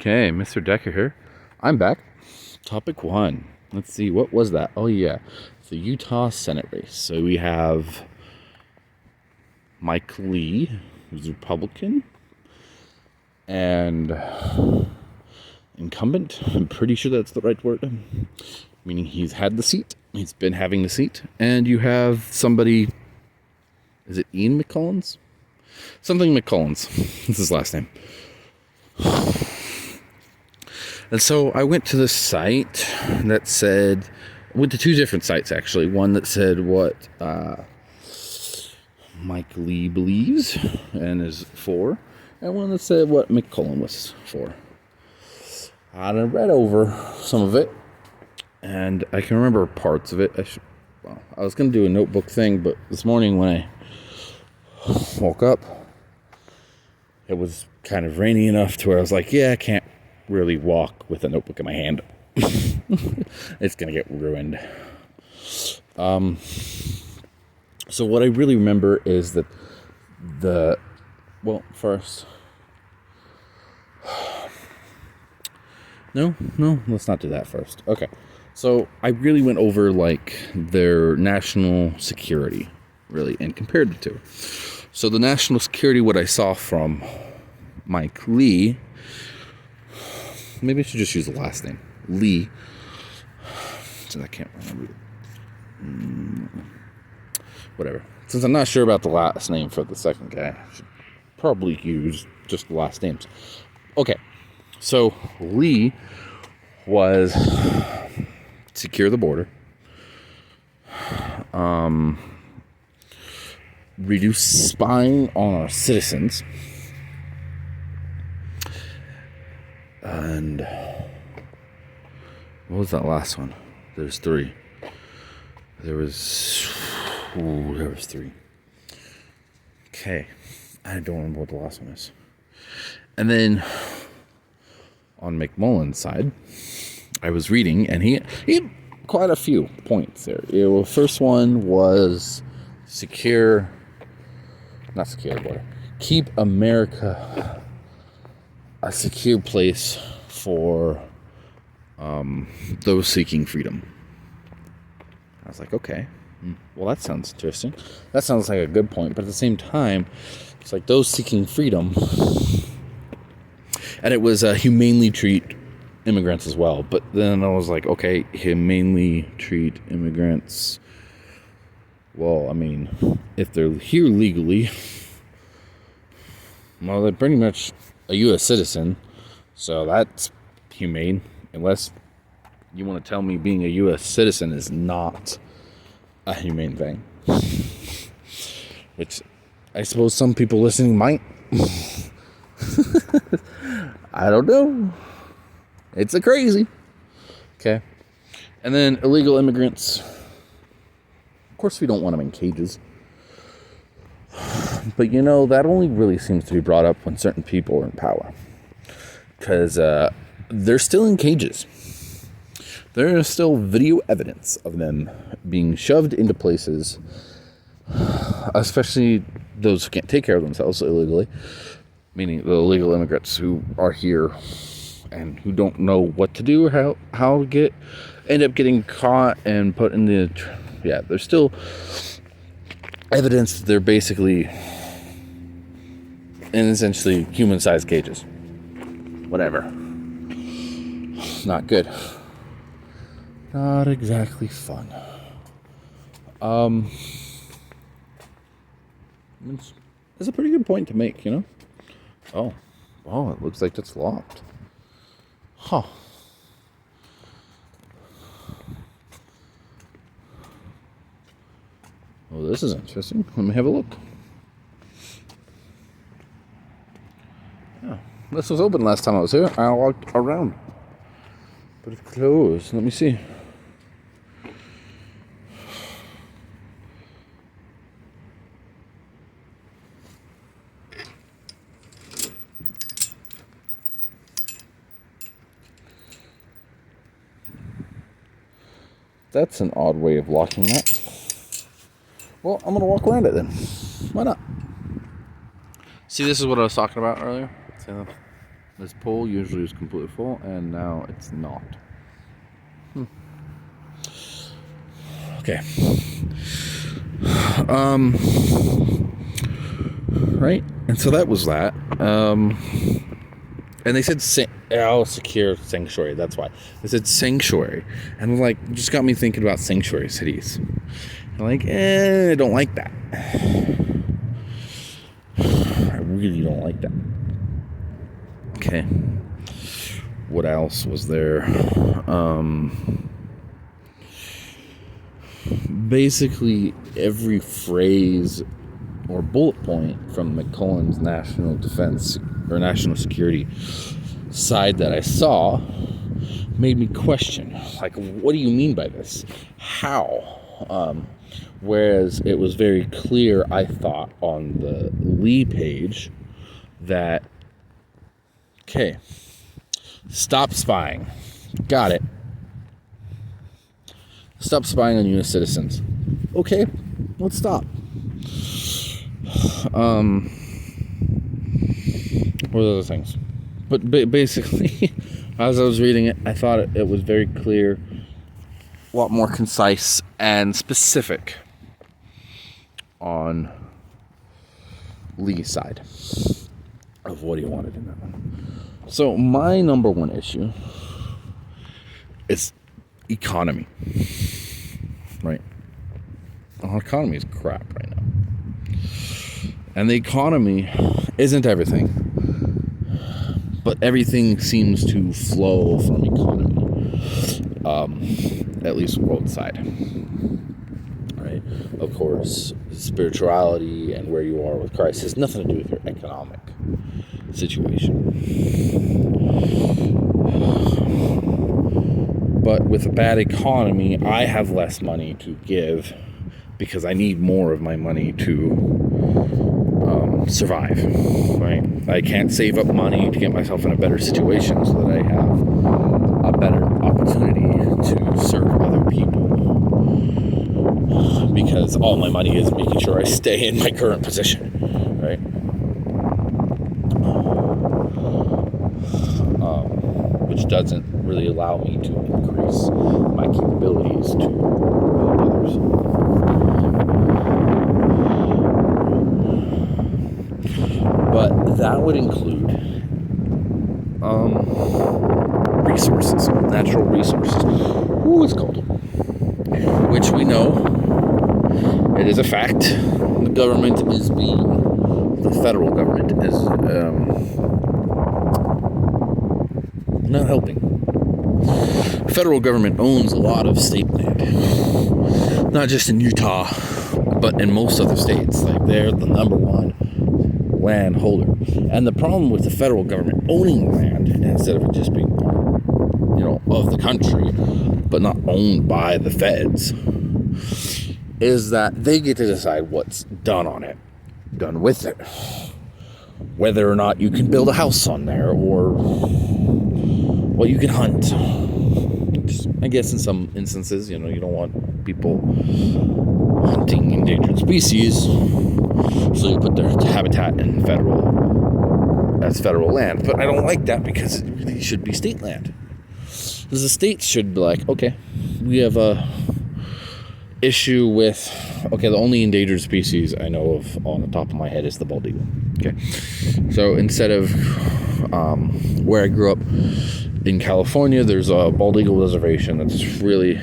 Okay, Mr. Decker here. I'm back. Topic 1. Let's see, what was that? Oh yeah, the Utah Senate race. So we have Mike Lee, who's a Republican, and incumbent. I'm pretty sure that's the right word. Meaning he's had the seat. He's been having the seat. And you have somebody, is it Ian Mcmullin? Something Mcmullin. That's his last name. And so I went to the site that said, went to two different sites actually. One that said what Mike Lee believes and is for, and one that said what Mcmullin was for. I read over some of it, and I can remember parts of it. I was going to do a notebook thing, but this morning when I woke up, it was kind of rainy enough to where I was like, yeah, I can't really walk with a notebook in my hand. It's gonna get ruined. So what I really remember is that first, no, let's not do that first. Okay, so I really went over like their national security, really, and compared the two. So the national security, what I saw from Mike Lee, maybe I should just use the last name, Lee. Since I can't remember. Whatever. Since I'm not sure about the last name for the second guy, I should probably use just the last names. Okay. So Lee was secure the border, reduce spying on our citizens, and what was that last one? There's three. There was three. Okay. I don't remember what the last one is. And then on Mcmullin's side, I was reading, and he had quite a few points there. The first one was not secure the border. Keep America a secure place for those seeking freedom. I was like, okay, well, that sounds interesting. That sounds like a good point, but at the same time, it's like those seeking freedom, and it was humanely treat immigrants as well. But then I was like, okay, humanely treat immigrants. Well, I mean, if they're here legally, well, they're pretty much a U.S. citizen, so that's humane, unless you want to tell me being a U.S. citizen is not a humane thing. Which I suppose some people listening might. I don't know. It's a crazy. Okay. And then illegal immigrants. Of course, we don't want them in cages. But that only really seems to be brought up when certain people are in power. Because they're still in cages. There is still video evidence of them being shoved into places, especially those who can't take care of themselves illegally, meaning the illegal immigrants who are here and who don't know what to do, how to end up getting caught and put in the... Yeah, there's still evidence that they're basically in essentially human-sized cages. Whatever. Not good. Not exactly fun. It's a pretty good point to make, Oh, it looks like it's locked. Huh. Well, this is interesting. Let me have a look. Yeah, this was open last time I was here. I walked around. But it's closed. Let me see. That's an odd way of locking that. Well, I'm going to walk around it then. Why not? See, this is what I was talking about earlier. This pole usually is completely full, and now it's not. Okay. Right? And so that was that. And they said, secure sanctuary. That's why. They said sanctuary. And like, just got me thinking about sanctuary cities. I'm like, I don't like that. I really don't like that. Okay. What else was there? Basically, every phrase or bullet point from Mcmullin's national defense or national security side that I saw made me question, like, what do you mean by this? How? Whereas it was very clear, I thought, on the Lee page that, okay, stop spying. Got it. Stop spying on U.S. citizens. Okay, let's stop. What are the other things? But basically, as I was reading it, I thought it was very clear, a lot more concise and specific on Lee's side of what he wanted in that one. So my number one issue is economy. Right? Our economy is crap right now. And the economy isn't everything. But everything seems to flow from economy. At least world side. Right? Of course, spirituality and where you are with Christ has nothing to do with your economic situation. But with a bad economy, I have less money to give because I need more of my money to survive, right? I can't save up money to get myself in a better situation so that I have a better opportunity to serve other people, because all my money is making sure I stay in my current position, right? Which doesn't really allow me to increase my capabilities to help others. But that would include resources, natural resources. Ooh, it's cold. Which we know, it is a fact, the federal government is not helping. Federal government owns a lot of state land, not just in Utah, but in most other states. Like, they're the number one land holder. And the problem with the federal government owning land instead of it just being part, of the country, but not owned by the feds, is that they get to decide what's done with it, whether or not you can build a house on there, or you can hunt. I guess in some instances, you don't want people hunting endangered species, so you put their habitat in federal land. But I don't like that, because it really should be state land. Because the states should be like, okay, we have a issue with, the only endangered species I know of on the top of my head is the bald eagle. Okay, so instead of where I grew up in California, there's a bald eagle reservation that's really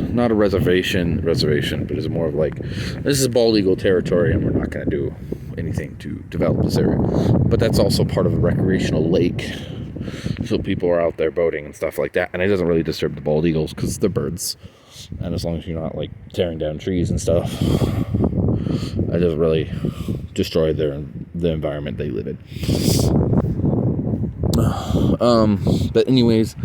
not a reservation, but it's more of like, this is bald eagle territory, and we're not going to do anything to develop this area. But that's also part of a recreational lake, so people are out there boating and stuff like that, and it doesn't really disturb the bald eagles because they're birds, and as long as you're not like tearing down trees and stuff, it doesn't really destroy the environment they live in. But anyways,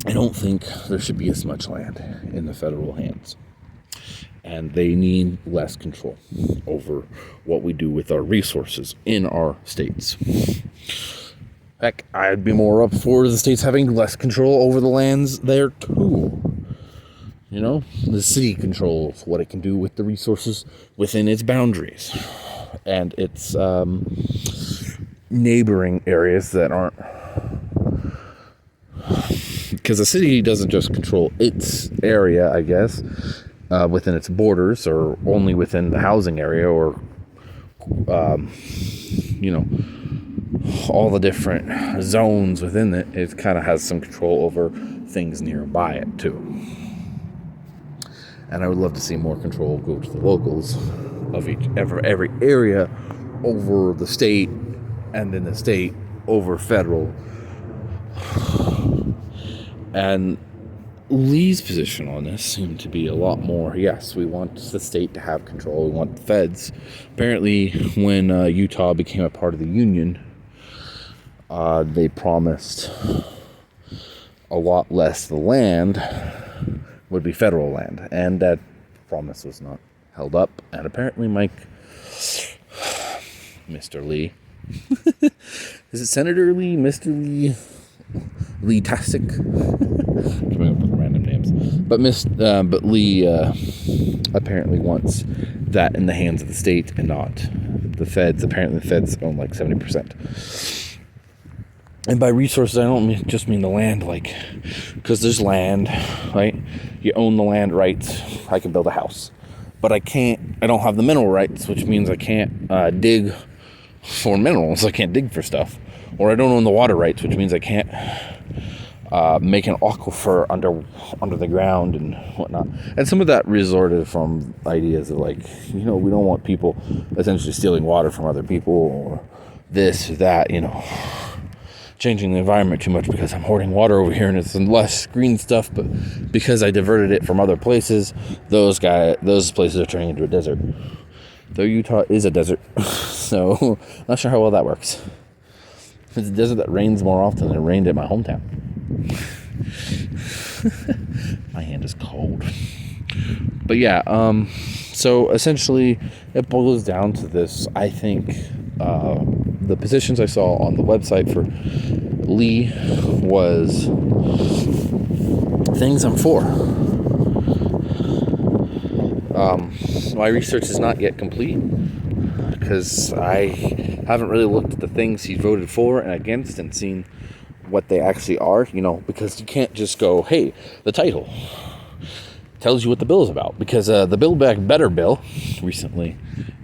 I don't think there should be as much land in the federal hands, and they need less control over what we do with our resources in our states. Heck, I'd be more up for the states having less control over the lands there too. The city controls what it can do with the resources within its boundaries. and its neighboring areas that aren't, because the city doesn't just control its area, I guess, within its borders, or only within the housing area, or all the different zones within it. It kind of has some control over things nearby it too. And I would love to see more control go to the locals of every area over the state, and then the state over federal. And Lee's position on this seemed to be a lot more, yes, we want the state to have control, we want the feds. Apparently, when Utah became a part of the union, they promised a lot less of the land would be federal land, and that promise was not held up. And apparently Mr. Lee, is it Senator Lee, Mr. Lee, Lee-tastic? Coming up with random names, but Lee apparently wants that in the hands of the state and not the feds. Apparently, the feds own like 70%. And by resources, I don't just mean the land, like, because there's land, right? You own the land rights. I can build a house, but I don't have the mineral rights, which means I can't dig for minerals. I can't dig for stuff. Or I don't own the water rights, which means I can't make an aquifer under the ground and whatnot. And some of that resorted from ideas of, like, we don't want people essentially stealing water from other people, or this or that, changing the environment too much because I'm hoarding water over here and it's less green stuff, but because I diverted it from other places, those places are turning into a desert. Though Utah is a desert, so not sure how well that works. It's a desert that rains more often than it rained at my hometown. My hand is cold. But yeah, so essentially it boils down to this. I think the positions I saw on the website for Lee was things I'm for. My research is not yet complete because I haven't really looked at the things he voted for and against and seen what they actually are, because you can't just go, hey, the title tells you what the bill is about, because the Build Back Better bill recently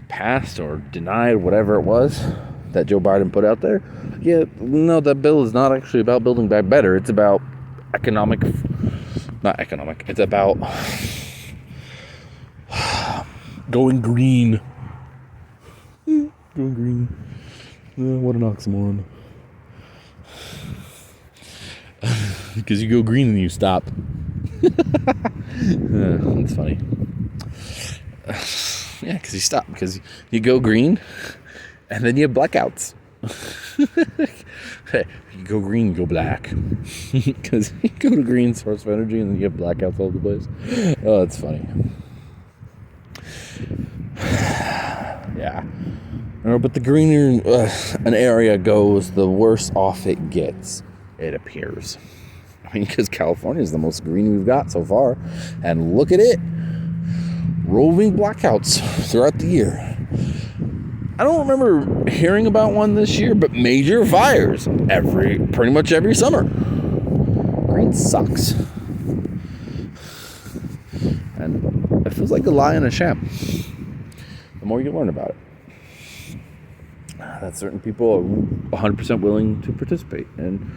passed or denied, whatever it was that Joe Biden put out there. Yeah, no, that bill is not actually about building back better. It's about it's about going green. Going green. What an oxymoron. Because you go green and you stop. That's funny. Yeah, because you stop. Because you go green, and then you have blackouts. You go green, you go black. Because you go to green, source of energy, and then you have blackouts all over the place. Oh, that's funny. Yeah. But the greener an area goes, the worse off it gets, it appears. Because California is the most green we've got so far. And look at it. Roving blackouts throughout the year. I don't remember hearing about one this year, but major fires pretty much every summer. Green sucks. And it feels like a lie and a sham. The more you learn about it. That certain people are 100% willing to participate and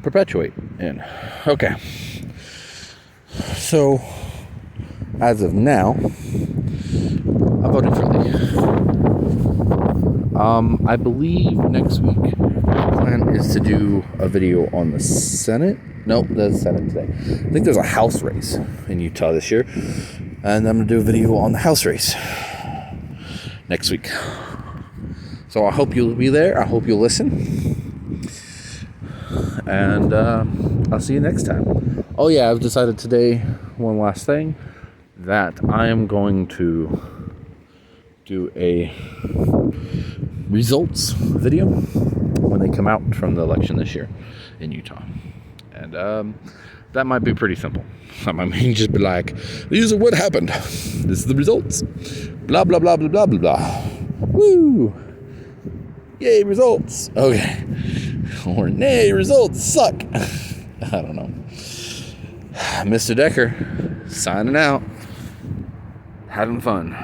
perpetuate in. Okay. So, as of now, I'm voting for Lee. I believe next week the plan is to do a video on the Senate. Nope, there's Senate today. I think there's a House race in Utah this year, and I'm going to do a video on the House race next week. So I hope you'll be there. I hope you'll listen. And I'll see you next time. Oh yeah, I've decided today, one last thing, that I am going to do a results video when they come out from the election this year in Utah. And that might be pretty simple. I might just be like, these are what happened. This is the results. Blah, blah, blah, blah, blah, blah, blah. Woo! Yay, results. Okay. Or nay, results suck. I don't know. Mr. Decker, signing out. Having fun.